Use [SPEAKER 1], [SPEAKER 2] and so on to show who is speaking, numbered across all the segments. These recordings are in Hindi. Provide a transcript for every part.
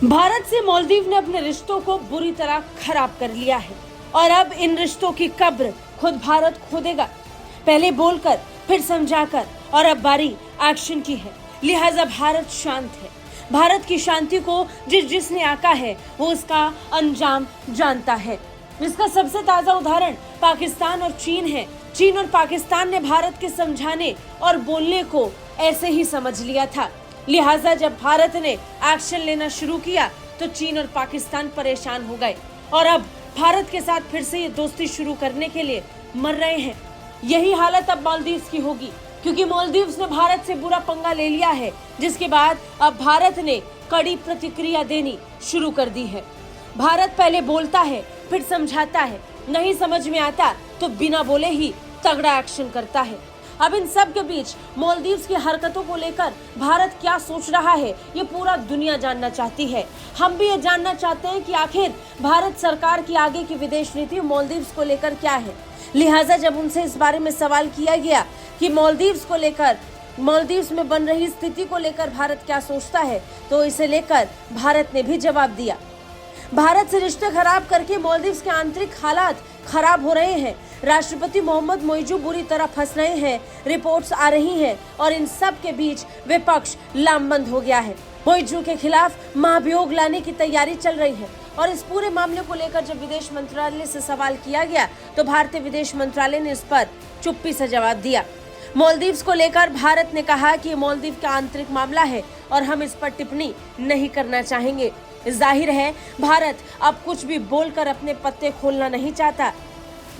[SPEAKER 1] भारत से मालदीव ने अपने रिश्तों को बुरी तरह खराब कर लिया है और अब इन रिश्तों की कब्र खुद भारत खोदेगा। पहले बोलकर, फिर समझाकर और अब बारी एक्शन की है। लिहाजा भारत शांत है। भारत की शांति को जिसने आका है वो उसका अंजाम जानता है। इसका सबसे ताजा उदाहरण पाकिस्तान और चीन है। चीन और पाकिस्तान ने भारत के समझाने और बोलने को ऐसे ही समझ लिया था। लिहाजा जब भारत ने एक्शन लेना शुरू किया तो चीन और पाकिस्तान परेशान हो गए और अब भारत के साथ फिर से ये दोस्ती शुरू करने के लिए मर रहे हैं। यही हालत अब मालदीव्स की होगी, क्योंकि मालदीव्स ने भारत से बुरा पंगा ले लिया है, जिसके बाद अब भारत ने कड़ी प्रतिक्रिया देनी शुरू कर दी है। भारत पहले बोलता है, फिर समझाता है, नहीं समझ में आता तो बिना बोले ही तगड़ा एक्शन करता है। अब इन सब के बीच मालदीव्स की हरकतों को लेकर भारत क्या सोच रहा है, ये पूरा दुनिया जानना चाहती है। हम भी ये जानना चाहते हैं कि आखिर भारत सरकार की आगे की विदेश नीति मालदीव्स को लेकर क्या है। लिहाजा जब उनसे इस बारे में सवाल किया गया कि मालदीव्स को लेकर, मालदीव्स में बन रही स्थिति को लेकर भारत क्या सोचता है, तो इसे लेकर भारत ने भी जवाब दिया। भारत से रिश्ते खराब करके मालदीव्स के आंतरिक हालात खराब हो रहे हैं। राष्ट्रपति मोहम्मद मोइजू बुरी तरह फंस रहे हैं, रिपोर्ट्स आ रही हैं और इन सब के बीच विपक्ष लामबंद हो गया है। मोइजू के खिलाफ महाभियोग लाने की तैयारी चल रही है और इस पूरे मामले को लेकर जब विदेश मंत्रालय से सवाल किया गया तो भारतीय विदेश मंत्रालय ने इस पर चुप्पी से जवाब दिया। मालदीव्स को लेकर भारत ने कहा कि मालदीव का आंतरिक मामला है और हम इस पर टिप्पणी नहीं करना चाहेंगे। जाहिर है भारत अब कुछ भी बोलकर अपने पत्ते खोलना नहीं चाहता।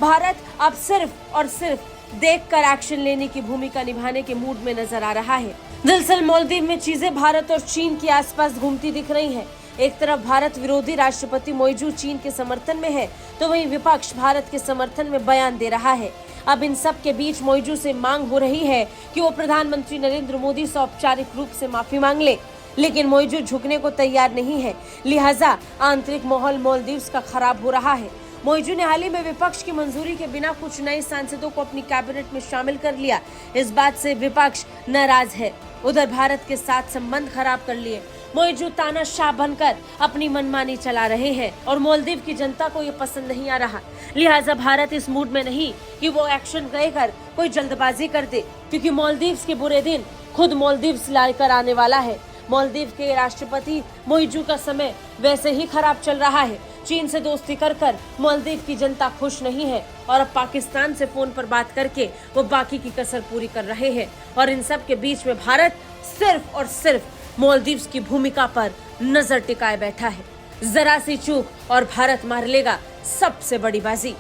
[SPEAKER 1] भारत अब सिर्फ और सिर्फ देखकर एक्शन लेने की भूमिका निभाने के मूड में नजर आ रहा है। दरअसल मालदीव में चीजें भारत और चीन के आसपास घूमती दिख रही हैं। एक तरफ भारत विरोधी राष्ट्रपति मोइजू चीन के समर्थन में है, तो वहीं विपक्ष भारत के समर्थन में बयान दे रहा है। अब इन सब के बीच मोइजू से मांग हो रही है कि वो प्रधानमंत्री नरेंद्र मोदी से औपचारिक रूप से माफी मांग ले, लेकिन मोइजू झुकने को तैयार नहीं है। लिहाजा आंतरिक माहौल मालदीव्स का खराब हो रहा है। मोइजू ने हाल ही में विपक्ष की मंजूरी के बिना कुछ नए सांसदों को अपनी कैबिनेट में शामिल कर लिया। इस बात से विपक्ष नाराज है। उधर भारत के साथ संबंध खराब कर लिए मोइजू तानाशाह बनकर अपनी मनमानी चला रहे हैं और मालदीव की जनता को ये पसंद नहीं आ रहा। लिहाजा भारत इस मूड में नहीं कि वो एक्शन लेकर कोई जल्दबाजी कर दे, क्योंकि मालदीव्स के बुरे दिन खुद मालदीव्स लाकर आने वाला है। मालदीव के राष्ट्रपति मोइजू का समय वैसे ही खराब चल रहा है। चीन से दोस्ती कर मालदीव की जनता खुश नहीं है और अब पाकिस्तान से फोन पर बात करके वो बाकी की कसर पूरी कर रहे हैं। और इन सब के बीच में भारत सिर्फ और सिर्फ मालदीव्स की भूमिका पर नजर टिकाए बैठा है। जरा सी चूक और भारत मार लेगा सबसे बड़ी बाजी।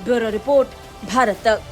[SPEAKER 1] ब्यूरो रिपोर्ट, भारत तक।